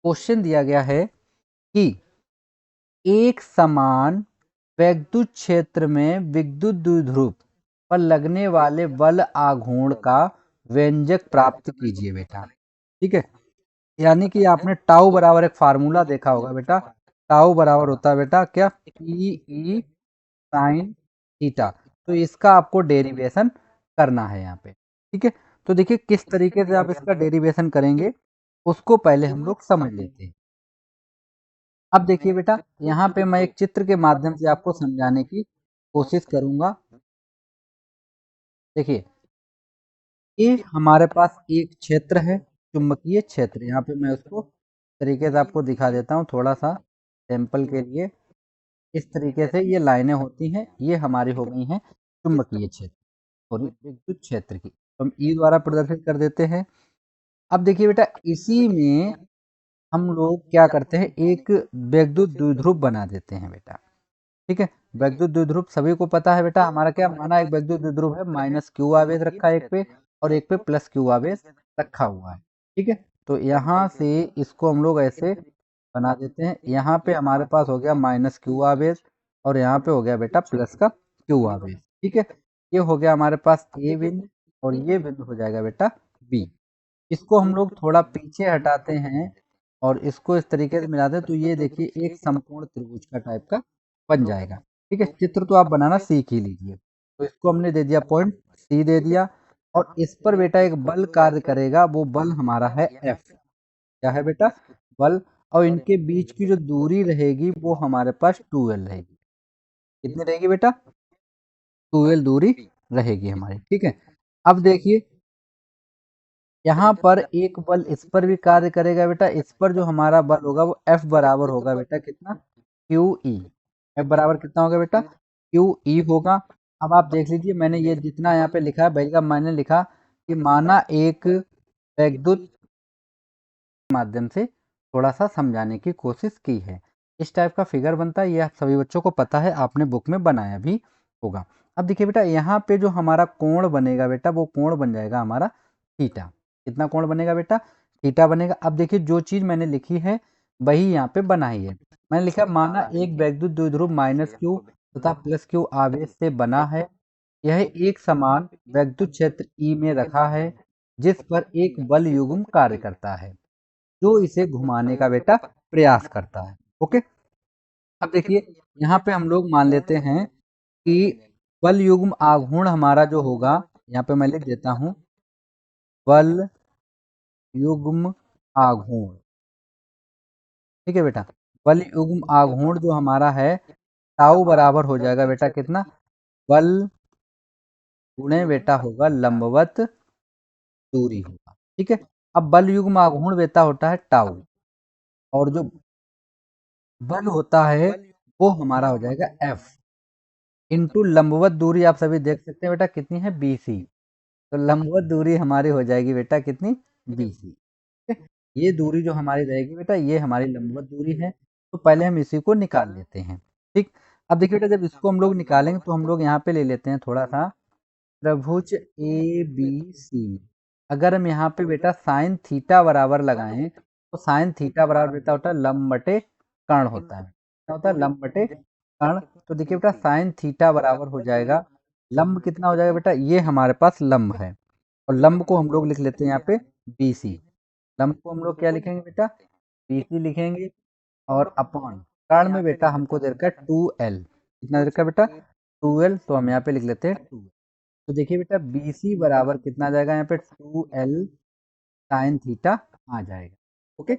Question दिया गया है कि एक समान वैद्युत क्षेत्र में विद्युत द्विध्रुव पर लगने वाले बल आघूर्ण का व्यंजक प्राप्त कीजिए बेटा। ठीक है, यानी कि आपने टाउ बराबर एक फार्मूला देखा होगा बेटा। टाउ बराबर होता है बेटा क्या, पी ई साइन थीटा। तो इसका आपको डेरिवेशन करना है यहाँ पे। ठीक है, तो देखिए किस तरीके से आप इसका डेरिवेशन करेंगे उसको पहले हम लोग समझ लेते हैं। अब देखिए बेटा, यहाँ पे मैं एक चित्र के माध्यम से आपको समझाने की कोशिश करूंगा। देखिए, ये हमारे पास एक क्षेत्र है, चुंबकीय क्षेत्र। यहाँ पे मैं उसको तरीके से आपको दिखा देता हूँ थोड़ा सा सैंपल के लिए। इस तरीके से ये लाइनें होती हैं, ये हमारी हो गई हैं चुंबकीय क्षेत्र और विद्युत क्षेत्र की, तो हम ई द्वारा प्रदर्शित कर देते हैं। अब देखिए बेटा, इसी में हम लोग क्या करते हैं, एक वैद्युत द्विध्रुव बना देते हैं बेटा। ठीक है, वैद्युत द्विध्रुव सभी को पता है बेटा, हमारा क्या माना, एक वैद्युत द्विध्रुव है, माइनस क्यू आवेश रखा है एक पे और एक पे प्लस क्यू आवेश रखा हुआ है। ठीक है, तो यहाँ से इसको हम लोग ऐसे बना देते हैं। यहाँ पे हमारे पास हो गया माइनस क्यू आवेश और यहाँ पे हो गया बेटा प्लस का क्यू आवेश। ठीक है, ये हो गया हमारे पास ए बिंदु और ये बिंदु हो जाएगा बेटा बी। इसको हम लोग थोड़ा पीछे हटाते हैं और इसको इस तरीके से मिलाते हैं, तो ये देखिए एक समकोण त्रिभुज का टाइप का बन जाएगा। ठीक है, चित्र तो आप बनाना सीख ही लीजिए। तो इसको हमने दे दिया पॉइंट सी दे दिया और इस पर बेटा एक बल कार्य करेगा, वो बल हमारा है एफ। क्या है बेटा, बल। और इनके बीच की जो दूरी रहेगी वो हमारे पास 2l रहेगी। कितनी रहेगी बेटा, 2l दूरी रहेगी हमारी। ठीक है, अब देखिए यहाँ पर एक बल इस पर भी कार्य करेगा बेटा। इस पर जो हमारा बल होगा वो F बराबर होगा बेटा कितना, क्यू ई। एफ बराबर कितना होगा बेटा, क्यू ई होगा। अब आप देख लीजिए, मैंने ये जितना यहाँ पे लिखा है वही का मैंने लिखा कि माना एक वैद्युत माध्यम से थोड़ा सा समझाने की कोशिश की है। इस टाइप का फिगर बनता है, ये आप सभी बच्चों को पता है, आपने बुक में बनाया भी होगा। अब देखिए बेटा, यहाँ पे जो हमारा कोण बनेगा बेटा, वो कोण बन जाएगा हमारा थीटा। कितना कोण बनेगा बेटा, थीटा बनेगा। अब देखिए जो चीज मैंने लिखी है वही यहाँ पे बनाई है। मैंने लिखा माना एक वैद्युत द्विध्रुव माइनस क्यू तथा प्लस क्यू आवेश से बना है। यह एक समान वैद्युत क्षेत्र ई में रखा है जिस पर एक बल युग्म कार्य करता है जो इसे घुमाने का बेटा प्रयास करता है। ओके, अब देखिए यहाँ पे हम लोग मान लेते हैं कि बल युग्म आघूर्ण हमारा जो होगा, यहाँ पे मैं लिख देता हूँ बल युग्म आघूर्ण। ठीक है बेटा, बल युग्म आघूर्ण जो हमारा है टाउ बराबर हो जाएगा बेटा कितना, बल गुणे बेटा होगा लंबवत दूरी होगा। ठीक है, अब बल युग्म आघूर्ण बेटा होता है टाउ और जो बल होता है वो हमारा हो जाएगा एफ इंटू लंबवत दूरी। आप सभी देख सकते हैं बेटा कितनी है, बीसी। तो लंबवत दूरी हमारी हो जाएगी बेटा कितनी, बीसी। ये दूरी जो हमारी रहेगी बेटा, ये हमारी लंबवत दूरी है। तो पहले हम इसी को निकाल लेते हैं। ठीक, अब देखिए बेटा, जब इसको हम लोग निकालेंगे तो हम लोग यहाँ पे ले लेते हैं थोड़ा सा त्रिभुज ए बी सी। अगर हम यहाँ पे बेटा साइन थीटा बराबर लगाएं तो साइन थीटा बराबर बेटा होता है लंब बटे कर्ण होता है। क्या होता है, लंब बटे कर्ण। तो देखिए बेटा साइन थीटा बराबर हो जाएगा, लंब कितना हो जाएगा बेटा, ये हमारे पास लंब है और लंब को हम लोग लिख लेते हैं यहाँ पे बी सी। लंब को हम लोग क्या लिखेंगे बेटा, बी सी लिखेंगे। और अपॉन कर्ण में बेटा हमको दे रखा है 2l। कितना दे रखा है बेटा, 2l। तो हम यहाँ पे लिख लेते हैं 2। तो देखिए बेटा बी सी बराबर कितना आ जाएगा, यहाँ पे 2l साइन थीटा आ जाएगा। ओके,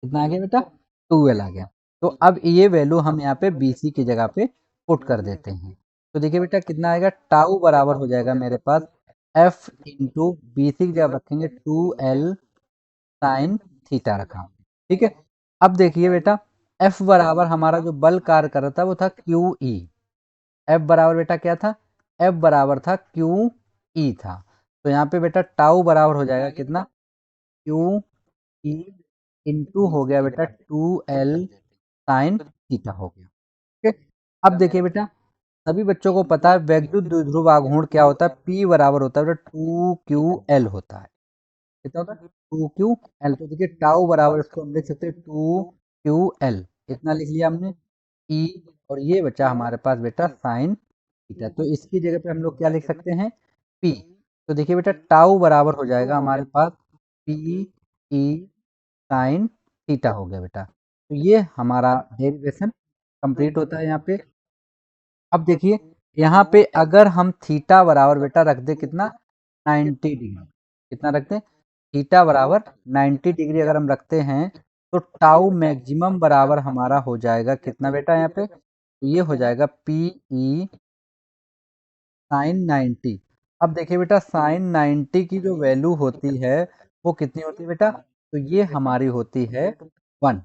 कितना आ गया बेटा, 2l आ गया। तो अब ये वैल्यू हम यहाँ पे बी सी की जगह पे पुट कर देते हैं। तो देखिए बेटा कितना आएगा, टाउ बराबर हो जाएगा मेरे पास एफ इंटू बी सी की जगह रखेंगे 2l साइन थीटा रखा। ठीक है, अब देखिए बेटा एफ बराबर हमारा जो बल कार्य कर रहा था वो था क्यू ई। एफ बराबर बेटा क्या था, एफ बराबर था क्यू ई था। तो यहाँ पे बेटा टाउ बराबर हो जाएगा कितना, क्यू ई इंटू हो गया बेटा 2l साइन थीटा हो गया। ठीक है, अब देखिए बेटा सभी बच्चों को पता है वैद्युत द्विध्रुव आघूर्ण क्या होता है, P बराबर होता है 2QL होता है। कितना होता है 2QL। तो देखिए टाउ बराबर इसको हम लिख सकते हैं 2QL, इतना लिख लिया हमने E, और ये बचा हमारे पास बेटा साइन थीटा। तो इसकी जगह पे हम लोग क्या लिख सकते हैं P। तो देखिए बेटा टाउ बराबर हो जाएगा हमारे पास PE साइन थीटा हो गया बेटा। तो ये हमारा डेरिवेशन कंप्लीट होता है यहाँ पे। अब देखिए यहाँ पे अगर हम थीटा बराबर बेटा रख दे कितना 90 डिग्री, कितना रखते हैं थीटा बराबर 90 डिग्री अगर हम रखते हैं, तो टाउ मैक्सिमम बराबर हमारा हो जाएगा कितना बेटा यहाँ पे, तो ये हो जाएगा PE साइन 90। अब देखिए बेटा साइन 90 की जो वैल्यू होती है वो कितनी होती है बेटा, तो ये हमारी होती है 1।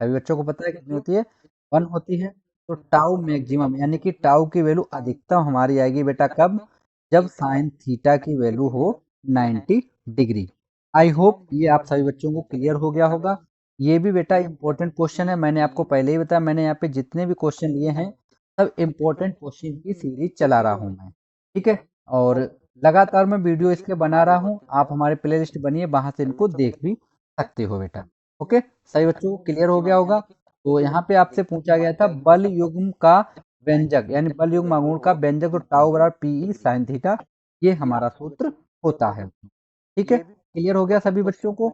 सभी बच्चों को पता है कितनी होती है, 1 होती है। तो टाउ मैक्सिमम यानी कि टाउ की वैल्यू अधिकतम हमारी आएगी बेटा कब, जब साइन थीटा की वैल्यू हो 90 डिग्री। आई होप ये आप सभी बच्चों को क्लियर हो गया होगा। ये भी बेटा इंपॉर्टेंट क्वेश्चन है, मैंने आपको पहले ही बताया, मैंने यहाँ पे जितने भी क्वेश्चन लिए हैं सब इंपॉर्टेंट क्वेश्चन की सीरीज चला रहा हूँ मैं, ठीक है। और लगातार मैं वीडियो इसके बना रहा हूँ, आप हमारे प्ले लिस्ट बनिए, वहां से इनको देख भी सकते हो बेटा। ओके, सही बच्चों को क्लियर हो गया होगा। तो यहाँ पे आपसे पूछा गया था बल युग्म का व्यंजक, यानी बल युग्म आघूर्ण का व्यंजक, तो टाउ बराबर PE साइन थीटा, ये हमारा सूत्र होता है। ठीक है, क्लियर हो गया सभी बच्चों को।